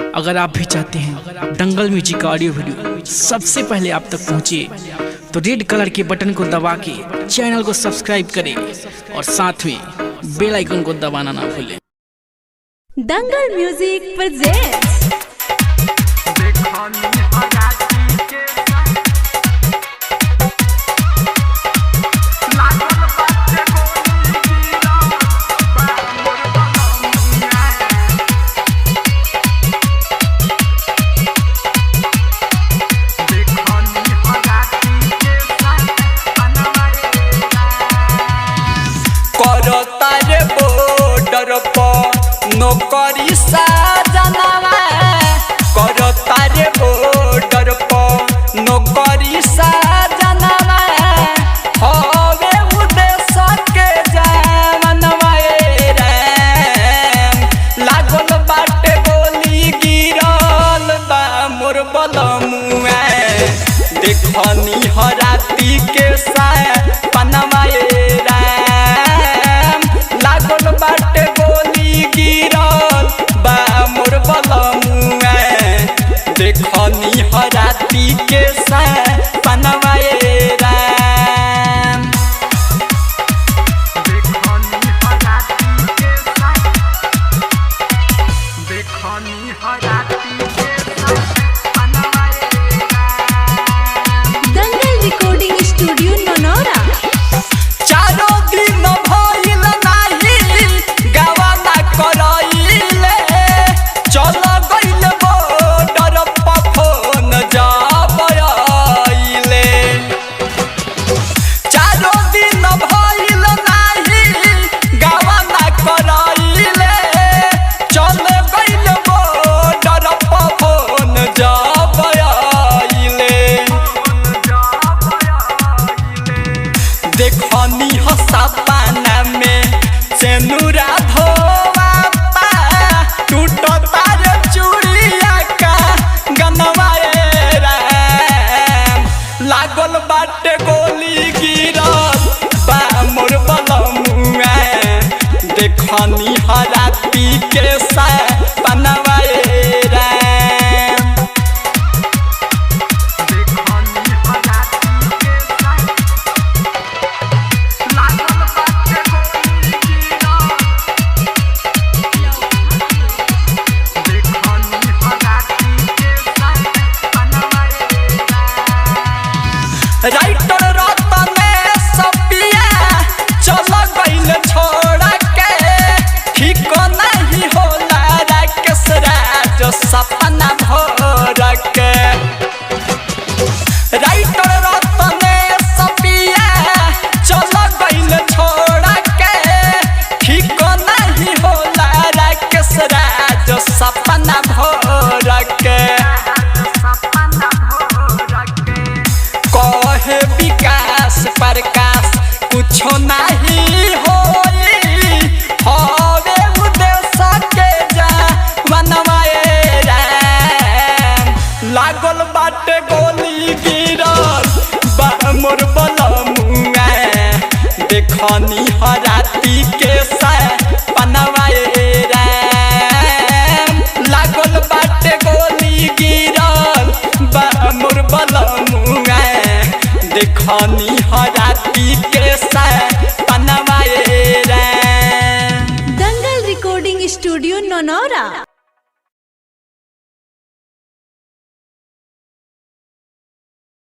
अगर आप भी चाहते हैं दंगल म्यूजिक का ऑडियो वीडियो सबसे पहले आप तक पहुंचे तो रेड कलर के बटन को दबा के चैनल को सब्सक्राइब करें और साथ में बेल आइकन को दबाना ना भूलें। दंगल म्यूजिक प्रेजेंट्स नौकरी साजनवा करता रे बॉर्डर पर नौकरी साजनवा हवे उद्देश्य के जवानवा रे लागल बाटे गोली गिरल बा मोर बलमुआ देखनी हराती के सपनवा रे लागल बाटे गोली गिरल बा मोर बलमुआ देखनी हराती के सपनवा रे राम देखनी हराती के सपनवा रे राम दंगल रिकॉर्डिंग स्टूडियो ननौरा। चारों दिन भइल नाही गवाना करइले चल गइल बॉर्डर पर फोन जाबइले चारों दिन भइल नाही गवाना करइले चल गइल बॉर्डर पर फोन जाबइले देखनी हसपाना में सेनुरा धोवा पा टूटता रे चूड़िया का गनवा राम लागल बाटे गोली गिरल बा मोर बलमुआ देखनी हराती के सपनवा राम देखनी हराती के राइटर रतनेश सपिया चल गइल छोड़ के ठीक नहीं होला राकेश राज सपना भर के राइटर रतनेश सपिया चल गइल छोड़ के ठीक नहीं होला राकेश राज सपना भर के कहे विकास प्रकाश कुछो नहीं होई हवे उद्देश्य के जवानवा राम लागल बाटे गोली गिरल बा मोर बलमुआ देखनी हराती के सपनवा राम लागल बाटे गोली गिरल बा मोर बलमुआ देखनी हराती के